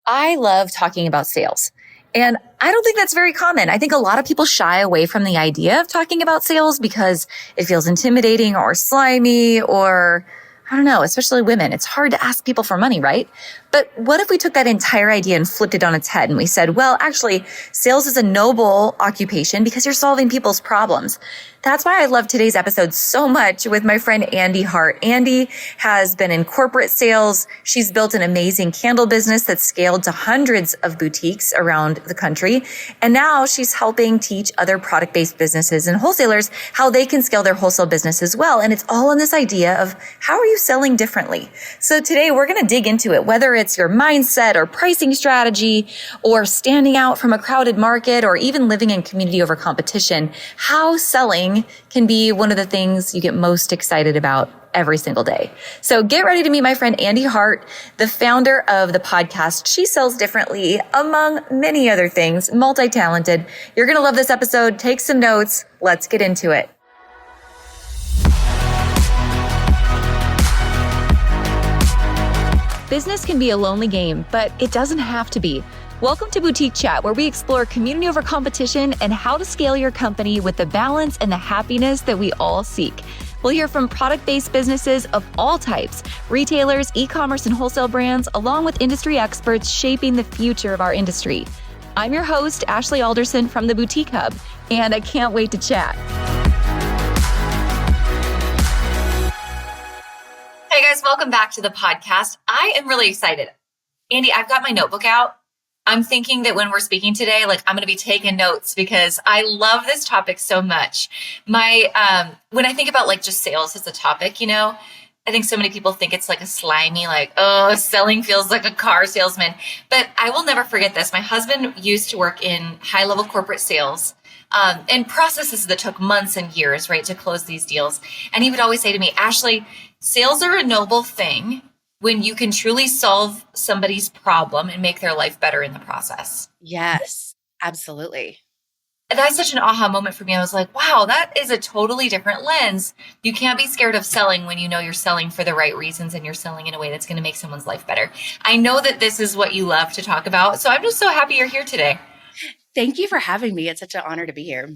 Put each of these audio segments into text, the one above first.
I love talking about sales. And I don't think that's very common. I think a lot of people shy away from the idea of talking about sales because it feels intimidating or slimy or I don't know, especially women. It's hard to ask people for money, right? But what if we took that entire idea and flipped it on its head and we said, well, actually, sales is a noble occupation because you're solving people's problems. That's why I love today's episode so much with my friend Andee Hart. Andee has been in corporate sales. She's built an amazing candle business that's scaled to hundreds of boutiques around the country. And now she's helping teach other product-based businesses and wholesalers how they can scale their wholesale business as well. And it's all on this idea of how are you selling differently? So today we're going to dig into it, whether it's your mindset or pricing strategy or standing out from a crowded market or even living in community over competition, how selling can be one of the things you get most excited about every single day. So get ready to meet my friend Andee Hart, the founder of the podcast She Sells Differently, among many other things, multi-talented. You're going to love this episode. Take some notes. Let's get into it. Business can be a lonely game, but it doesn't have to be. Welcome to Boutique Chat, where we explore community over competition and how to scale your company with the balance and the happiness that we all seek. We'll hear from product-based businesses of all types, retailers, e-commerce, and wholesale brands, along with industry experts shaping the future of our industry. I'm your host, Ashley Alderson from the Boutique Hub, and I can't wait to chat. Hey guys, welcome back to the podcast. I am really excited. Andee, I've got my notebook out. I'm thinking that when we're speaking today, I'm going to be taking notes because I love this topic so much. When I think about just sales as a topic, I think so many people think it's a slimy, selling feels like a car salesman. But I will never forget this. My husband used to work in high level corporate sales. And processes that took months and years, right, to close these deals. And he would always say to me, Ashley, sales are a noble thing when you can truly solve somebody's problem and make their life better in the process. Yes, absolutely. And that's such an aha moment for me. I was like, wow, that is a totally different lens. You can't be scared of selling when you know you're selling for the right reasons and you're selling in a way that's going to make someone's life better. I know that this is what you love to talk about. So I'm just so happy you're here today. Thank you for having me. It's such an honor to be here.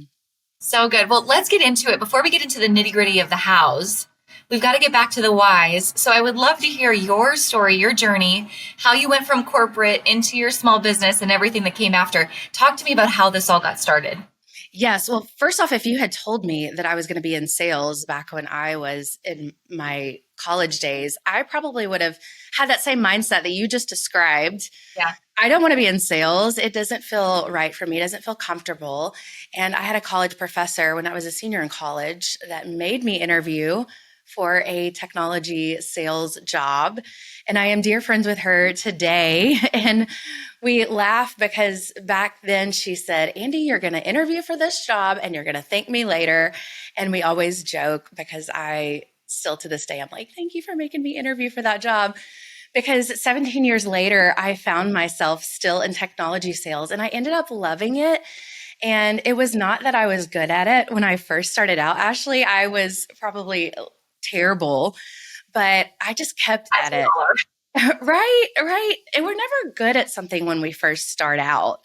So good. Well, let's get into it. Before we get into the nitty-gritty of the hows, we've got to get back to the whys. So I would love to hear your story, your journey, how you went from corporate into your small business and everything that came after. Talk to me about how this all got started. Yes. Well, first off, if you had told me that I was going to be in sales back when I was in my college days, I probably would have had that same mindset that you just described. Yeah. I don't want to be in sales. It doesn't feel right for me. It doesn't feel comfortable. And I had a college professor when I was a senior in college that made me interview for a technology sales job. And I am dear friends with her today. And we laugh because back then she said, Andee, you're going to interview for this job and you're going to thank me later. And we always joke because I still to this day, I'm like, thank you for making me interview for that job. Because 17 years later, I found myself still in technology sales and I ended up loving it. And it was not that I was good at it when I first started out. Ashley, I was probably terrible, but I just kept at it. Right. And we're never good at something when we first start out.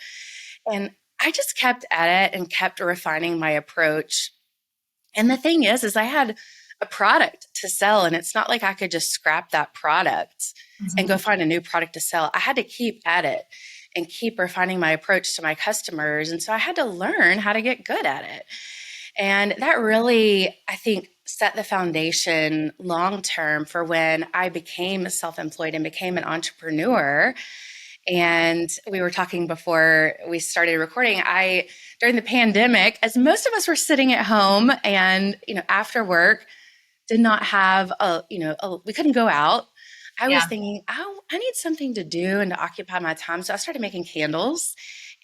And I just kept at it and kept refining my approach. And the thing is I had a product to sell, and it's not like I could just scrap that product and go find a new product to sell. I had to keep at it and keep refining my approach to my customers. And so I had to learn how to get good at it. And that really, I think, set the foundation long term for when I became self-employed and became an entrepreneur. And we were talking before we started recording, during the pandemic, as most of us were sitting at home and, after work, did not have we couldn't go out. I was thinking, I need something to do and to occupy my time. So I started making candles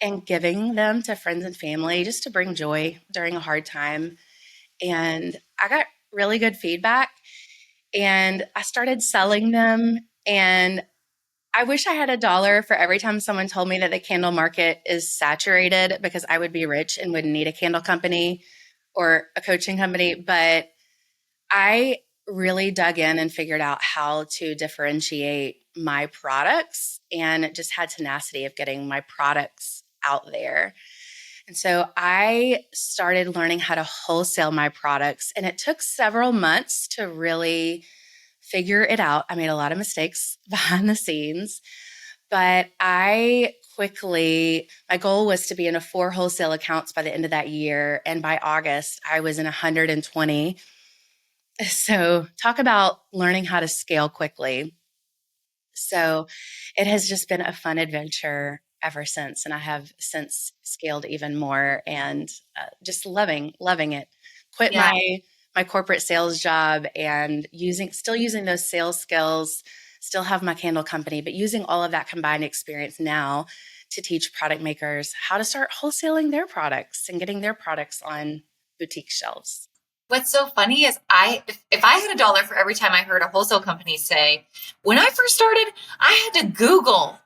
and giving them to friends and family just to bring joy during a hard time. And I got really good feedback and I started selling them. And I wish I had $1 for every time someone told me that the candle market is saturated, because I would be rich and wouldn't need a candle company or a coaching company. But I really dug in and figured out how to differentiate my products and just had tenacity of getting my products out there. And so I started learning how to wholesale my products, and it took several months to really figure it out. I made a lot of mistakes behind the scenes, but I quickly, my goal was to be in 4 wholesale accounts by the end of that year. And by August, I was in 120. So talk about learning how to scale quickly. So it has just been a fun adventure ever since. And I have since scaled even more and just loving it. Quit Yeah. my corporate sales job and still using those sales skills, still have my candle company, but using all of that combined experience now to teach product makers how to start wholesaling their products and getting their products on boutique shelves. What's so funny is if I had a dollar for every time I heard a wholesale company say, when I first started, I had to Google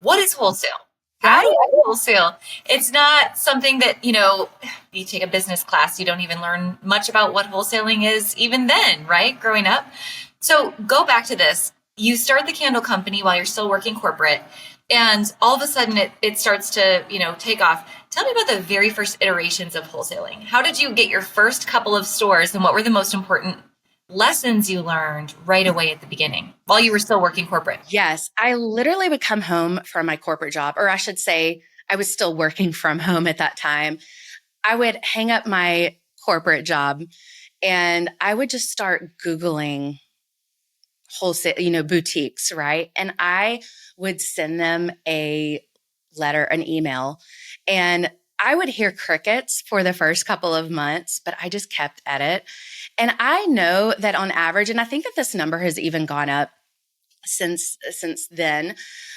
what is wholesale? How do Right? I wholesale? It's not something that, you take a business class, you don't even learn much about what wholesaling is even then, right? Growing up. So go back to this. You start the candle company while you're still working corporate, and all of a sudden it starts to, take off. Tell me about the very first iterations of wholesaling. How did you get your first couple of stores, and what were the most important lessons you learned right away at the beginning while you were still working corporate? Yes, I literally would come home from my corporate job, or I should say, I was still working from home at that time. I would hang up my corporate job and I would just start Googling wholesale, boutiques, right? And I would send them a letter, an email, and I would hear crickets for the first couple of months, but I just kept at it. And I know that on average, and I think that this number has even gone up since then,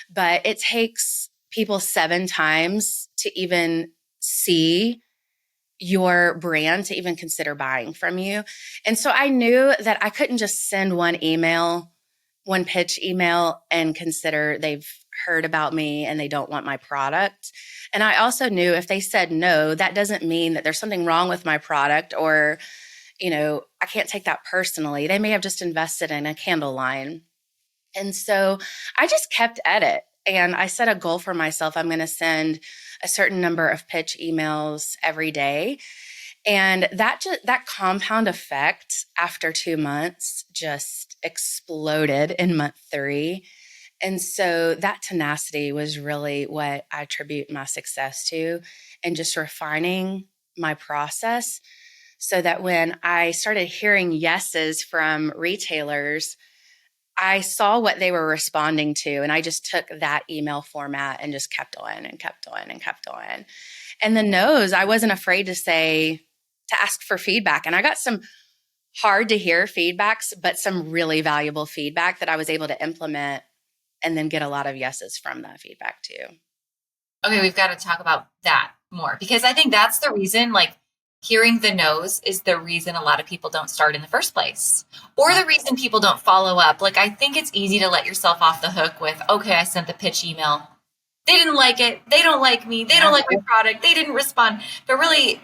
but it takes people 7 times to even see your brand to even consider buying from you. And so I knew that I couldn't just send one pitch email and consider they've heard about me and they don't want my product. And I also knew if they said no, that doesn't mean that there's something wrong with my product or, I can't take that personally. They may have just invested in a candle line. And so I just kept at it. And I set a goal for myself. I'm going to send a certain number of pitch emails every day. And that compound effect after 2 months just exploded in month 3. And so that tenacity was really what I attribute my success to, and just refining my process so that when I started hearing yeses from retailers, I saw what they were responding to, and I just took that email format and just kept on and kept on and kept on. And the no's, I wasn't afraid to ask for feedback. And I got some hard to hear feedbacks, but some really valuable feedback that I was able to implement and then get a lot of yeses from that feedback too. Okay, we've got to talk about that more because I think that's the reason, like, hearing the no's is the reason a lot of people don't start in the first place, or the reason people don't follow up. Like, I think it's easy to let yourself off the hook with, okay, I sent the pitch email. They didn't like it. They don't like me. They don't like my product. They didn't respond. But really,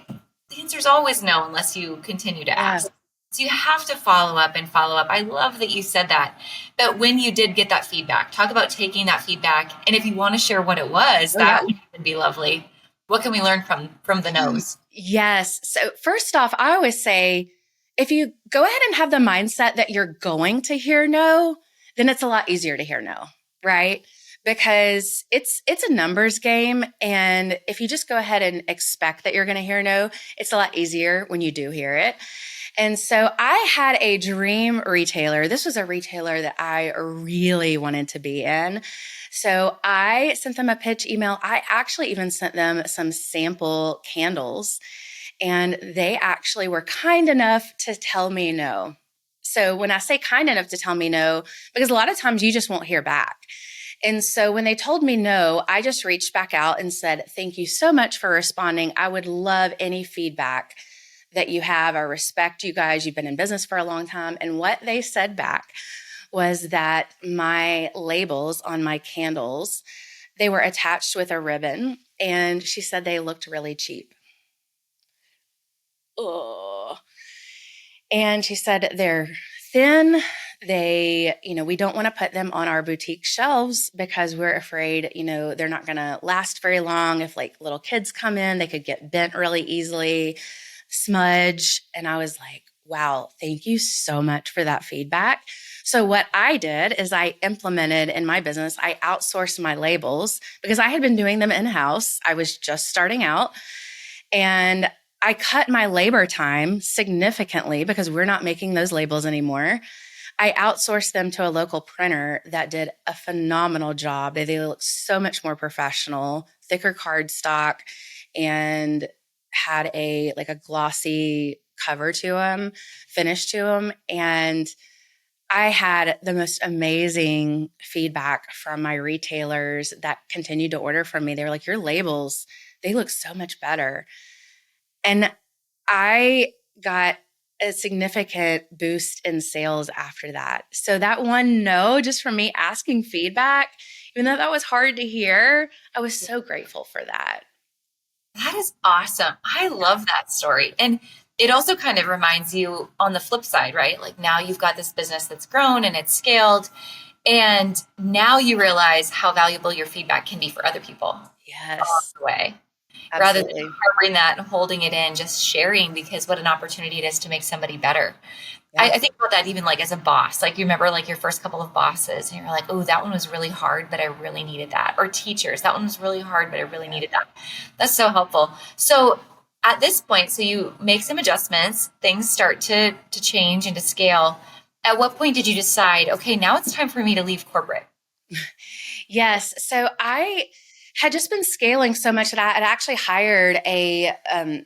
the answer is always no unless you continue to ask. So you have to follow up and follow up. I love that you said that. But when you did get that feedback, talk about taking that feedback. And if you want to share what it was, that would be lovely. What can we learn from the no's? Yes. So first off, I always say, if you go ahead and have the mindset that you're going to hear no, then it's a lot easier to hear no, right? Because it's a numbers game. And if you just go ahead and expect that you're going to hear no, it's a lot easier when you do hear it. And so I had a dream retailer. This was a retailer that I really wanted to be in. So I sent them a pitch email. I actually even sent them some sample candles, and they actually were kind enough to tell me no. So when I say kind enough to tell me no, because a lot of times you just won't hear back. And so when they told me no, I just reached back out and said, thank you so much for responding. I would love any feedback that you have. I respect you guys. You've been in business for a long time. And what they said back was that my labels on my candles, they were attached with a ribbon. And she said they looked really cheap. Oh. And she said they're then we don't want to put them on our boutique shelves because we're afraid, they're not going to last very long. If like little kids come in, they could get bent really easily, smudge. And I was like, wow, thank you so much for that feedback. So what I did is I implemented in my business, I outsourced my labels because I had been doing them in-house. I was just starting out, and I cut my labor time significantly because we're not making those labels anymore. I outsourced them to a local printer that did a phenomenal job. They look so much more professional, thicker cardstock, and had a glossy cover to them, finish to them. And I had the most amazing feedback from my retailers that continued to order from me. They were like, your labels, they look so much better. And I got a significant boost in sales after that. So that one no, just from me asking feedback, even though that was hard to hear, I was so grateful for that. That is awesome. I love that story. And it also kind of reminds you on the flip side, right? Like now you've got this business that's grown and it's scaled. And now you realize how valuable your feedback can be for other people along Yes, the way. Rather than absolutely. harboring that and holding it in, just sharing, because what an opportunity it is to make somebody better. Yeah, I think about that even like as a boss. Like you remember like your first couple of bosses and you're like, oh, that one was really hard, but I really needed that. Or teachers, that one was really hard, but I really needed that. That's so helpful. So at this point, so you make some adjustments, things start to change and to scale. At what point did you decide, okay, now it's time for me to leave corporate? yes. So I had just been scaling so much that I had actually hired a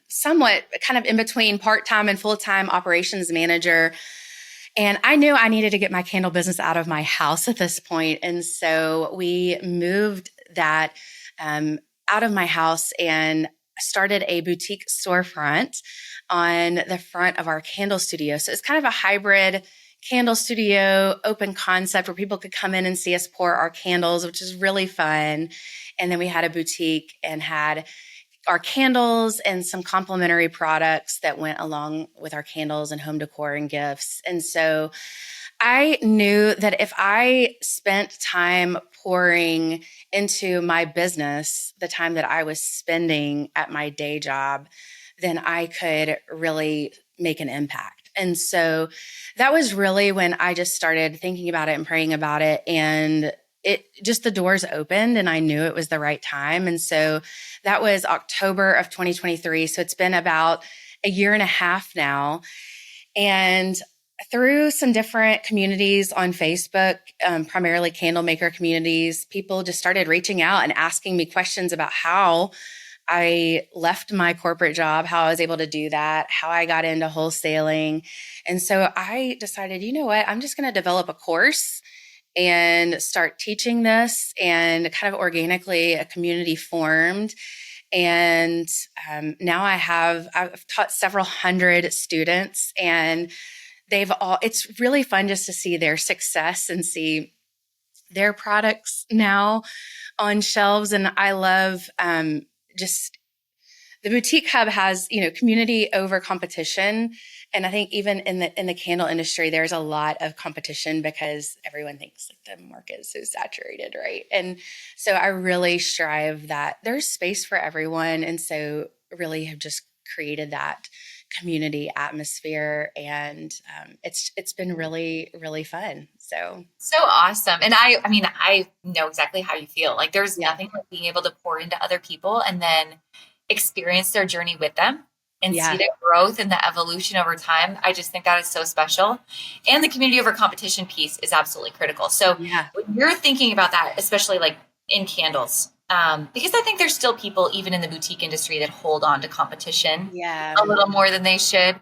somewhat kind of in between part-time and full-time operations manager. And I knew I needed to get my candle business out of my house at this point. And so we moved that out of my house and started a boutique storefront on the front of our candle studio. So it's kind of a hybrid candle studio, open concept where people could come in and see us pour our candles, which is really fun. And then we had a boutique and had our candles and some complimentary products that went along with our candles and home decor and gifts. And so I knew that if I spent time pouring into my business, the time that I was spending at my day job, then I could really make an impact. And so that was really when I just started thinking about it and praying about it. And it just the doors opened and I knew it was the right time. And so that was October of 2023. So it's been about a year and a half now. And through some different communities on Facebook, primarily candle maker communities, people just started reaching out and asking me questions about how I left my corporate job, how I was able to do that, how I got into wholesaling. And so I decided, you know what, I'm just going to develop a course and start teaching this, and kind of organically a community formed. And now I've taught several hundred students, and it's really fun just to see their success and see their products now on shelves. And I love just the boutique hub has, community over competition. And I think even in the candle industry, there's a lot of competition because everyone thinks like the market is so saturated, right? And so I really strive that there's space for everyone. And so really have just created that community atmosphere, and it's been really, really fun. So awesome. And I mean, I know exactly how you feel. Like there's Yeah, nothing like being able to pour into other people and then experience their journey with them and see yeah, their growth and the evolution over time. I just think that is so special. And the community over competition piece is absolutely critical. So yeah, when you're thinking about that, especially like in candles, because I think there's still people even in the boutique industry that hold on to competition yeah. a little more than they should.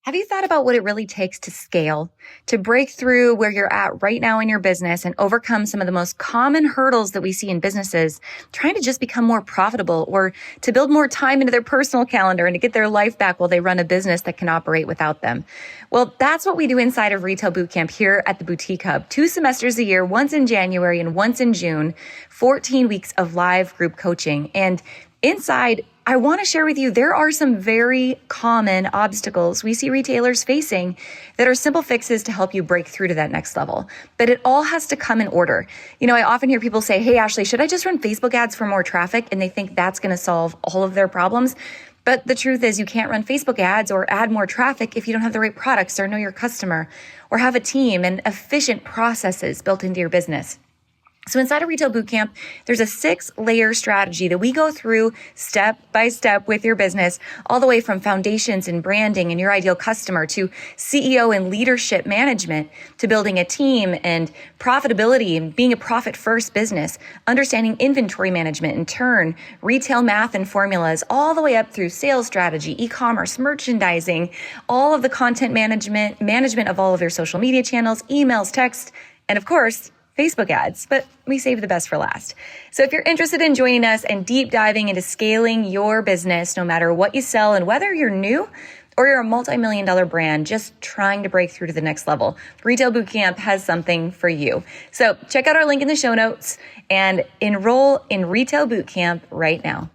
Have you thought about what it really takes to scale, to break through where you're at right now in your business and overcome some of the most common hurdles that we see in businesses, trying to just become more profitable or to build more time into their personal calendar and to get their life back while they run a business that can operate without them? Well, that's what we do inside of Retail Bootcamp here at the Boutique Hub. 2 semesters a year, once in January and once in June, 14 weeks of live group coaching. And inside, I want to share with you, there are some very common obstacles we see retailers facing that are simple fixes to help you break through to that next level. But it all has to come in order. I often hear people say, hey, Ashley, should I just run Facebook ads for more traffic? And they think that's going to solve all of their problems. But the truth is you can't run Facebook ads or add more traffic if you don't have the right products or know your customer or have a team and efficient processes built into your business. So inside of Retail Bootcamp, there's a 6-layer strategy that we go through step by step with your business, all the way from foundations and branding and your ideal customer to CEO and leadership management to building a team and profitability and being a profit-first business, understanding inventory management and turn, retail math and formulas, all the way up through sales strategy, e-commerce, merchandising, all of the content management of all of your social media channels, emails, text, and of course, Facebook ads, but we save the best for last. So if you're interested in joining us and deep diving into scaling your business, no matter what you sell and whether you're new or you're a multi-million-dollar brand just trying to break through to the next level, Retail Bootcamp has something for you. So check out our link in the show notes and enroll in Retail Bootcamp right now.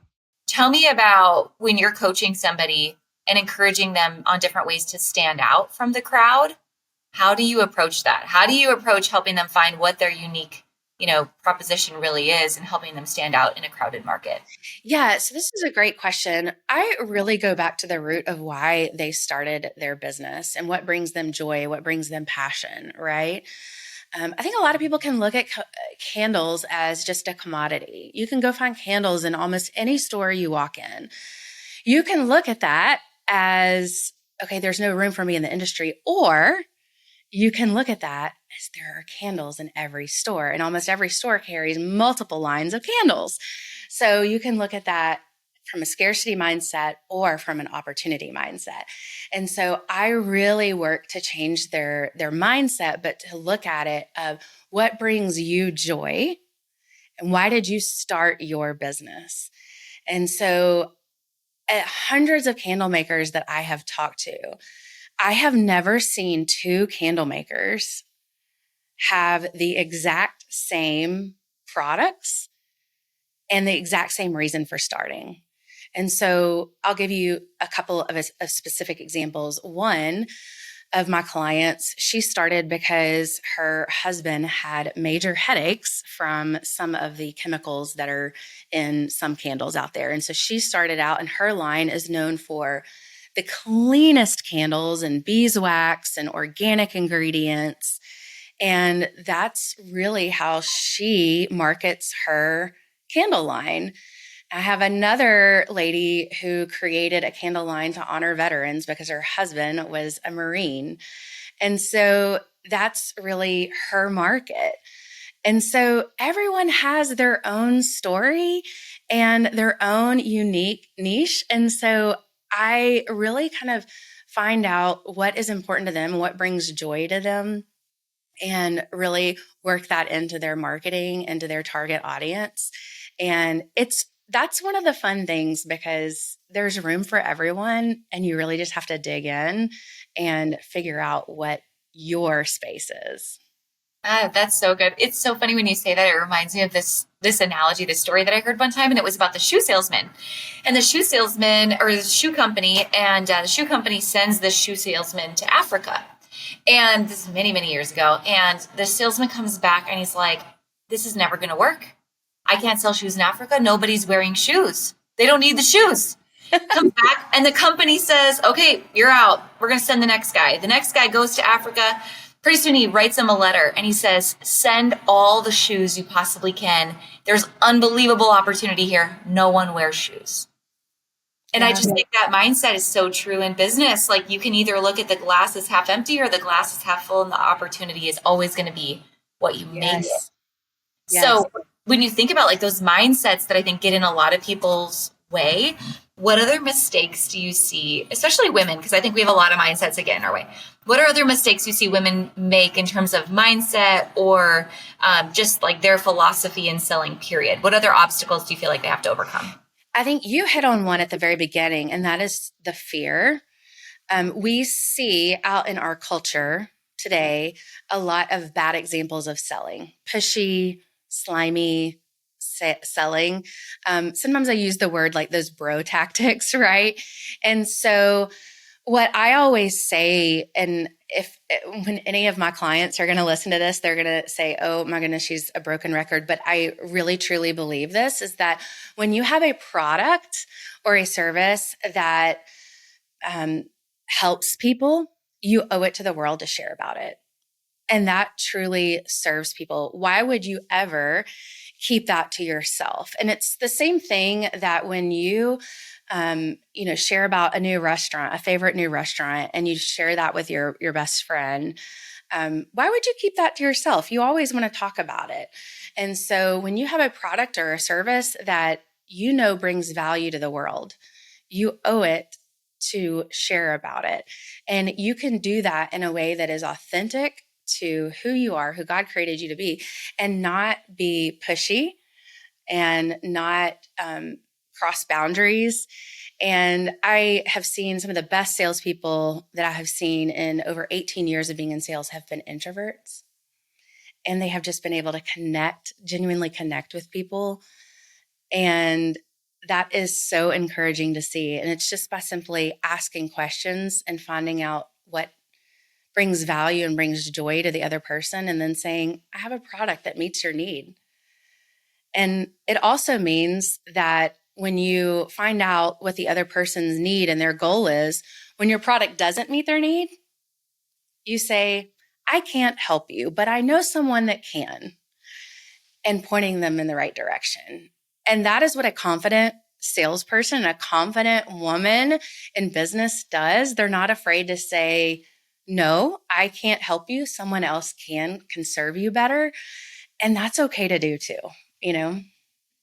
Tell me about when you're coaching somebody and encouraging them on different ways to stand out from the crowd. How do you approach that? How do you approach helping them find what their unique, proposition really is and helping them stand out in a crowded market? Yeah, so this is a great question. I really go back to the root of why they started their business and what brings them joy, what brings them passion, right? I think a lot of people can look at candles as just a commodity. You can go find candles in almost any store you walk in. You can look at that as, okay, there's no room for me in the industry, or you can look at that as there are candles in every store, and almost every store carries multiple lines of candles. So you can look at that from a scarcity mindset or from an opportunity mindset. And so I really work to change their mindset, but to look at it of what brings you joy and why did you start your business? And so at hundreds of candle makers that I have talked to, I have never seen 2 candle makers have the exact same products and the exact same reason for starting. And so I'll give you a couple of specific examples. One of my clients, she started because her husband had major headaches from some of the chemicals that are in some candles out there. And so she started out, and her line is known for the cleanest candles and beeswax and organic ingredients. And that's really how she markets her candle line. I have another lady who created a candle line to honor veterans because her husband was a Marine. And so that's really her market. And so everyone has their own story and their own unique niche. And so I really kind of find out what is important to them, what brings joy to them, and really work that into their marketing, into their target audience. And that's one of the fun things because there's room for everyone, and you really just have to dig in and figure out what your space is. That's so good. It's so funny when you say that. It reminds me of this analogy, this story that I heard one time, and it was about the shoe salesman. And the shoe salesman, or the shoe company, and the shoe company sends the shoe salesman to Africa. And this is many, many years ago. And the salesman comes back and he's like, this is never going to work. I can't sell shoes in Africa. Nobody's wearing shoes. They don't need the shoes. Comes back and the company says, okay, you're out. We're going to send the next guy. The next guy goes to Africa. Pretty soon he writes him a letter and he says, send all the shoes you possibly can. There's unbelievable opportunity here. No one wears shoes. And I just think that mindset is so true in business. Like you can either look at the glass as half empty or the glass is half full, and the opportunity is always going to be what you make it. Yes. So when you think about like those mindsets that I think get in a lot of people's way, what other mistakes do you see, especially women? Because I think we have a lot of mindsets that get in our way. What are other mistakes you see women make in terms of mindset or just like their philosophy in selling, period? What other obstacles do you feel like they have to overcome? I think you hit on one at the very beginning, and that is the fear. We see out in our culture today a lot of bad examples of selling: pushy, slimy, selling. Sometimes I use the word like those bro tactics, right? And so what I always say, and if when any of my clients are going to listen to this, they're going to say, oh my goodness, she's a broken record. But I really truly believe this is that when you have a product or a service that helps people, you owe it to the world to share about it. And that truly serves people. Why would you ever keep that to yourself? And it's the same thing that when you, share about a new restaurant, a favorite new restaurant, and you share that with your best friend. Why would you keep that to yourself? You always want to talk about it. And so when you have a product or a service that you know brings value to the world, you owe it to share about it. And you can do that in a way that is authentic to who you are, who God created you to be, and not be pushy and not cross boundaries. And I have seen some of the best salespeople that I have seen in over 18 years of being in sales have been introverts. And they have just been able to genuinely connect with people. And that is so encouraging to see. And it's just by simply asking questions and finding out what brings value and brings joy to the other person, and then saying, I have a product that meets your need. And it also means that when you find out what the other person's need and their goal is, when your product doesn't meet their need, you say, I can't help you, but I know someone that can, and pointing them in the right direction. And that is what a confident salesperson, a confident woman in business does. They're not afraid to say, no, I can't help you. Someone else can serve you better. And that's okay to do too, you know?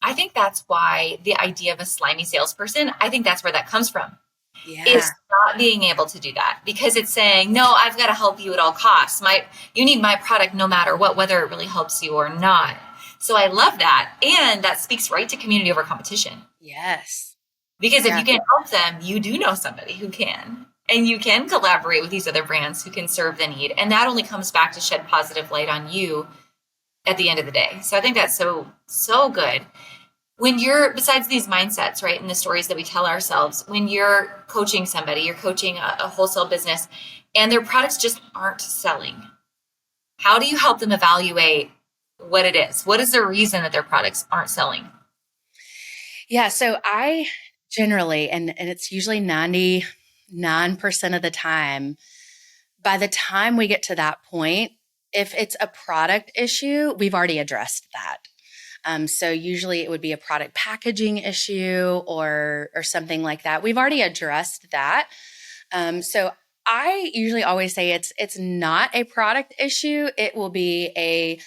I think that's why the idea of a slimy salesperson, I think that's where that comes from. Yeah. Is not being able to do that, because it's saying, no, I've got to help you at all costs. You need my product no matter what, whether it really helps you or not. So I love that. And that speaks right to community over competition. Yes. Because if you can't help them, you do know somebody who can. And you can collaborate with these other brands who can serve the need. And that only comes back to shed positive light on you at the end of the day. So I think that's so, so good. When you're, besides these mindsets, right, and the stories that we tell ourselves, when you're coaching somebody, you're coaching a wholesale business, and their products just aren't selling, how do you help them evaluate what it is? What is the reason that their products aren't selling? Yeah. So I generally, and it's usually 99% of the time, by the time we get to that point, if it's a product issue, we've already addressed that. So usually it would be a product packaging issue or something like that. We've already addressed that. So I usually always say it's not a product issue. It will be a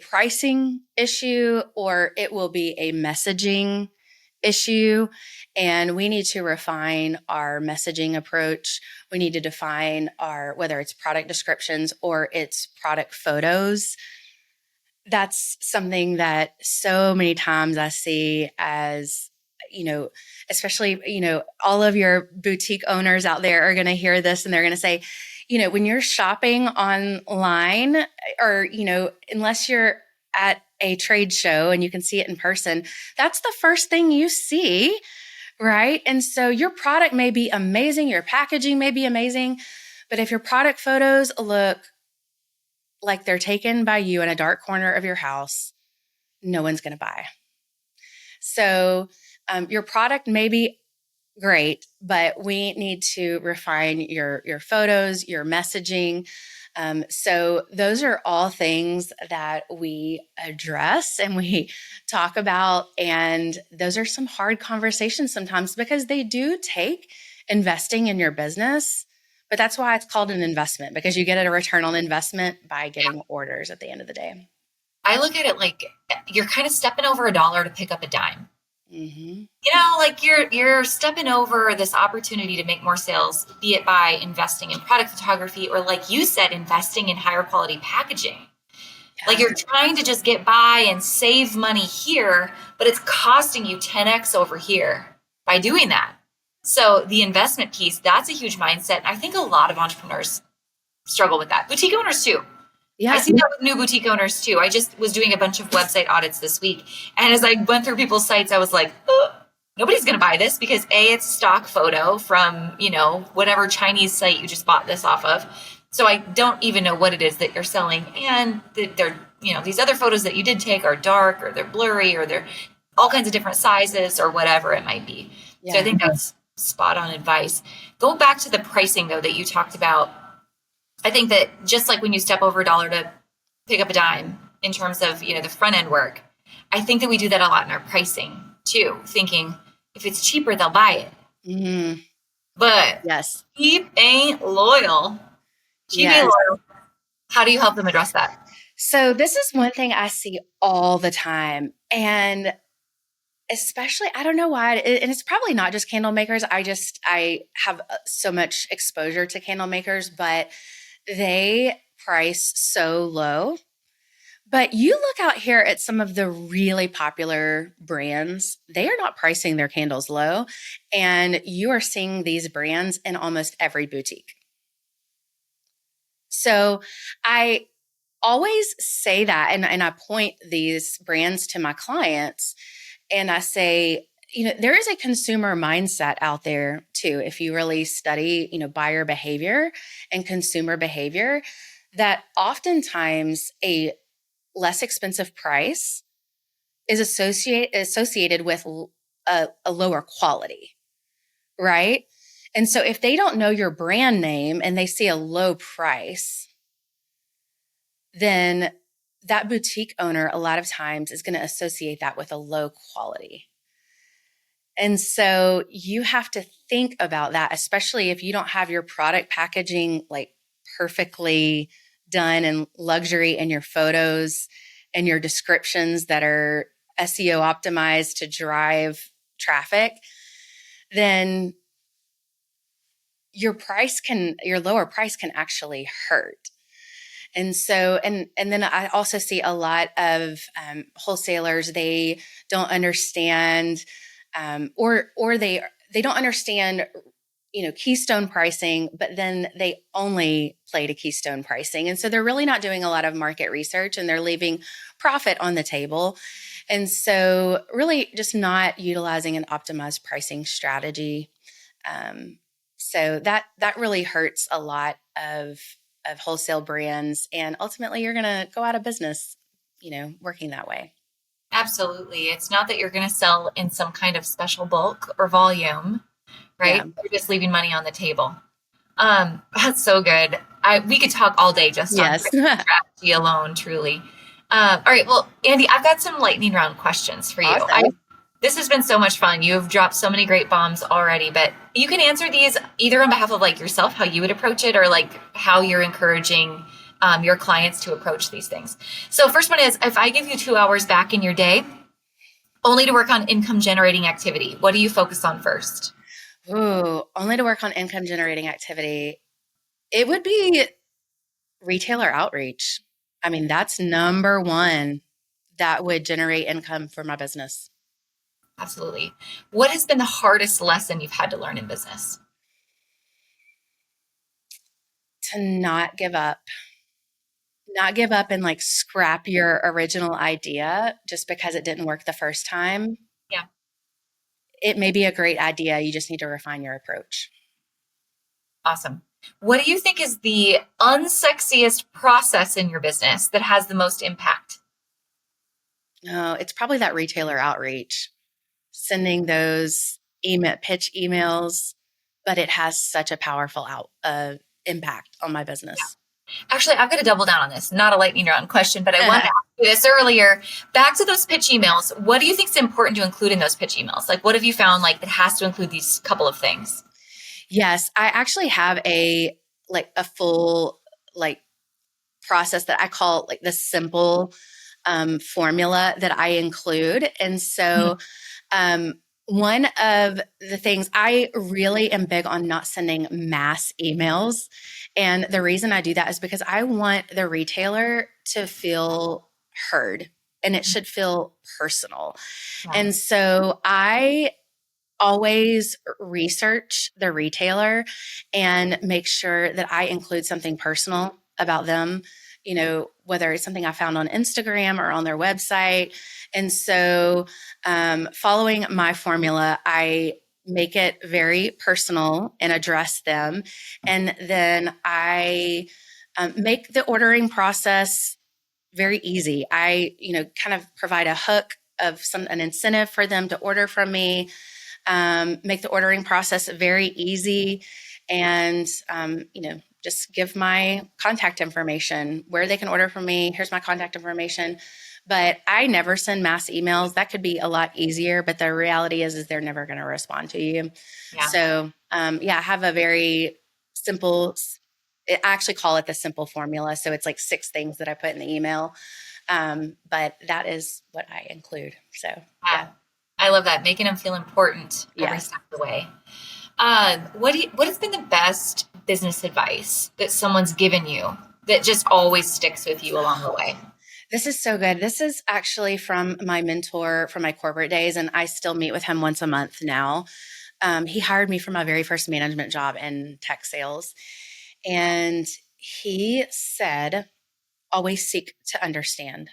pricing issue, or it will be a messaging issue. And we need to refine our messaging approach. We need to define whether it's product descriptions or it's product photos. That's something that so many times I see as, especially, all of your boutique owners out there are going to hear this and they're going to say, when you're shopping online, or, unless you're at a trade show and you can see it in person, that's the first thing you see, right? And so your product may be amazing, your packaging may be amazing, but if your product photos look like they're taken by you in a dark corner of your house, no one's going to buy. So your product may be great, but we need to refine your photos, your messaging. So those are all things that we address and we talk about. And those are some hard conversations sometimes, because they do take investing in your business. But that's why it's called an investment, because you get a return on investment by getting orders at the end of the day. I look at it like you're kind of stepping over a dollar to pick up a dime. Mm-hmm. Like you're stepping over this opportunity to make more sales, be it by investing in product photography or, like you said, investing in higher quality packaging. Yeah. Like you're trying to just get by and save money here, but it's costing you 10x over here by doing that. So the investment piece, that's a huge mindset. I think a lot of entrepreneurs struggle with that. Boutique owners too. I Yeah. see that with new boutique owners too. I just was doing a bunch of website audits this week. And as I went through people's sites, I was like, oh, nobody's going to buy this because A, it's a stock photo from, whatever Chinese site you just bought this off of. So I don't even know what it is that you're selling. And they're, these other photos that you did take are dark or they're blurry or they're all kinds of different sizes or whatever it might be. So I Yeah. think that's spot on advice. Go back to the pricing though that you talked about. I think that just like when you step over a dollar to pick up a dime in terms of, the front end work, I think that we do that a lot in our pricing too, thinking if it's cheaper, they'll buy it. Mm, But yes. cheap ain't loyal. Cheap ain't Yes. loyal. How do you help them address that? So this is one thing I see all the time. And especially, I don't know why, and it's probably not just candle makers. I have so much exposure to candle makers, but they price so low. But you look out here at some of the really popular brands, they are not pricing their candles low. And you are seeing these brands in almost every boutique. So I always say that, and I point these brands to my clients, and I say, there is a consumer mindset out there too. If you really study, buyer behavior and consumer behavior, that oftentimes a less expensive price is associated with a lower quality, right? And so if they don't know your brand name and they see a low price, then that boutique owner a lot of times is going to associate that with a low quality. And so you have to think about that, especially if you don't have your product packaging like perfectly done and luxury in your photos and your descriptions that are SEO optimized to drive traffic, then your lower price can actually hurt. And so, and then I also see a lot of wholesalers. They don't understand, or they don't understand, keystone pricing. But then they only play to keystone pricing, and so they're really not doing a lot of market research, and they're leaving profit on the table. And so, really, just not utilizing an optimized pricing strategy. Um, so that really hurts a lot of wholesale brands, and ultimately you're going to go out of business, working that way. Absolutely. It's not that you're going to sell in some kind of special bulk or volume, Yeah. right? You're just leaving money on the table. That's so good. We could talk all day just on Yes. pricing strategy alone, truly. All right. Well, Andee, I've got some lightning round questions for you. Awesome. This has been so much fun. You've dropped so many great bombs already, but you can answer these either on behalf of like yourself, how you would approach it, or like how you're encouraging your clients to approach these things. So first one is, if I give you 2 hours back in your day, only to work on income generating activity, what do you focus on first? Ooh, only to work on income generating activity. It would be retailer outreach. I mean, that's number one that would generate income for my business. Absolutely. What has been the hardest lesson you've had to learn in business? To not give up and like scrap your original idea just because it didn't work the first time. Yeah. It may be a great idea. You just need to refine your approach. Awesome. What do you think is the unsexiest process in your business that has the most impact? No, it's probably that retailer outreach, sending those email pitch emails, but it has such a powerful impact on my business. Actually, I've got to double down on this. Not a lightning round question, but I wanted to ask you this earlier. Back to those pitch emails. What do you think is important to include in those pitch emails? Like, what have you found like that has to include these couple of things? Yes, I actually have a full like process that I call like the simple formula that I include. And Mhm. so um, one of the things I really am big on not sending mass emails. And the reason I do that is because I want the retailer to feel heard and it should feel personal. Yeah. And so I always research the retailer and make sure that I include something personal about them whether it's something I found on Instagram or on their website. And so following my formula, I make it very personal and address them. And then I make the ordering process very easy. I, kind of provide a hook of an incentive for them to order from me, make the ordering process very easy, and, just give my contact information, where they can order from me. Here's my contact information. But I never send mass emails. That could be a lot easier, but the reality is they're never going to respond to you. Yeah. So, I have a very simple, I actually call it the simple formula. So it's like 6 things that I put in the email. But that is what I include. So, yeah. I love that. Making them feel important every step of the way. What has been the best business advice that someone's given you that just always sticks with you along the way? This is so good. This is actually from my mentor from my corporate days, and I still meet with him once a month now. He hired me for my very first management job in tech sales. And he said, always seek to understand.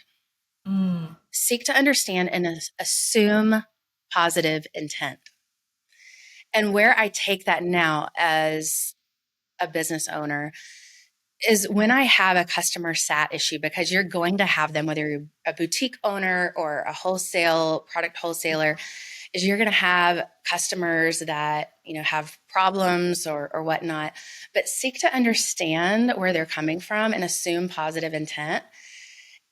Seek to understand and assume positive intent. And where I take that now as a business owner is when I have a customer sat issue, because you're going to have them, whether you're a boutique owner or a wholesale product wholesaler, is you're going to have customers that, have problems or whatnot, but seek to understand where they're coming from and assume positive intent.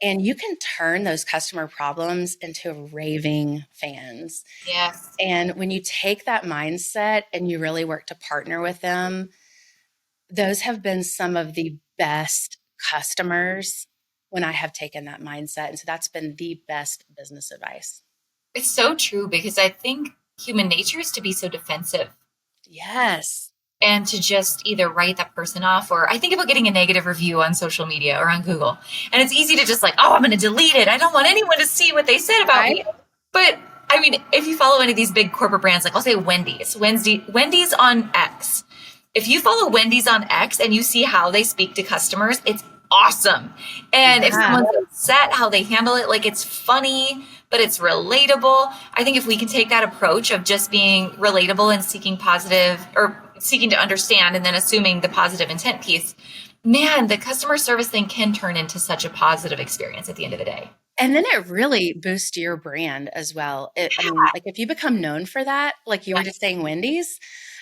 And you can turn those customer problems into raving fans. Yes. And when you take that mindset and you really work to partner with them, those have been some of the best customers when I have taken that mindset. And so that's been the best business advice. It's so true, because I think human nature is to be so defensive. Yes. And to just either write that person off, or I think about getting a negative review on social media or on Google. And it's easy to just I'm going to delete it. I don't want anyone to see what they said about me. But I mean, if you follow any of these big corporate brands, like I'll say Wendy's on X. If you follow Wendy's on X and you see how they speak to customers, it's awesome. And if someone's upset, how they handle it, it's funny, but it's relatable. I think if we can take that approach of just being relatable and seeking positive, or seeking to understand and then assuming the positive intent piece, man, the customer service thing can turn into such a positive experience at the end of the day. And then it really boosts your brand as well. I mean, if you become known for that, like you were just saying Wendy's,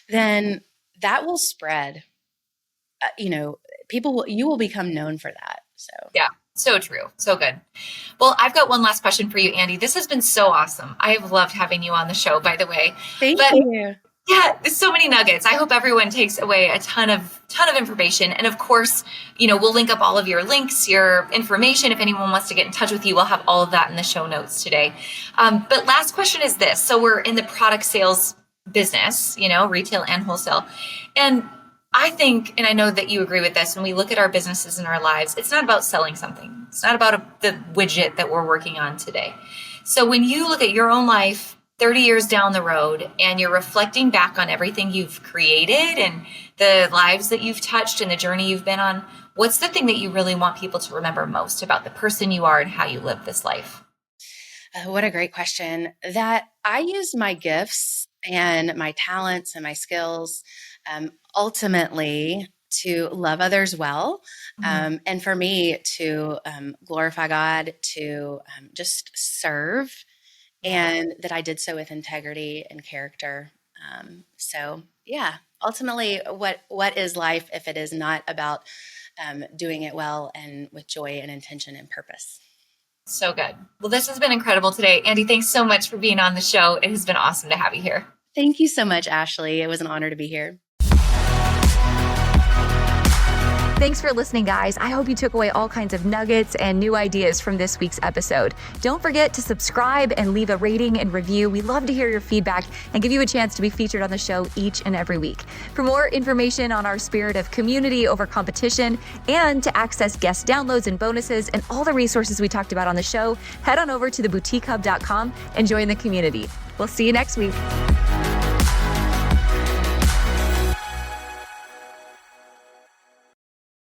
then that will spread. You will become known for that. So yeah, so true. So good. Well, I've got one last question for you, Andee. This has been so awesome. I have loved having you on the show, by the way. Thank you. Yeah, there's so many nuggets. I hope everyone takes away a ton of information. And of course, we'll link up all of your links, your information. If anyone wants to get in touch with you, we'll have all of that in the show notes today. But last question is this. So we're in the product sales business, retail and wholesale. And I think, and I know that you agree with this, when we look at our businesses and our lives, it's not about selling something. It's not about the widget that we're working on today. So when you look at your own life 30 years down the road and you're reflecting back on everything you've created and the lives that you've touched and the journey you've been on, what's the thing that you really want people to remember most about the person you are and how you live this life? What a great question. That I use my gifts and my talents and my skills ultimately to love others well. And for me to glorify God, to just serve, and that I did so with integrity and character. So yeah, ultimately what is life if it is not about doing it well and with joy and intention and purpose? So good. Well, this has been incredible today. Andee, thanks so much for being on the show. It has been awesome to have you here. Thank you so much, Ashley. It was an honor to be here. Thanks for listening, guys. I hope you took away all kinds of nuggets and new ideas from this week's episode. Don't forget to subscribe and leave a rating and review. We love to hear your feedback and give you a chance to be featured on the show each and every week. For more information on our spirit of community over competition and to access guest downloads and bonuses and all the resources we talked about on the show, head on over to theboutiquehub.com and join the community. We'll see you next week.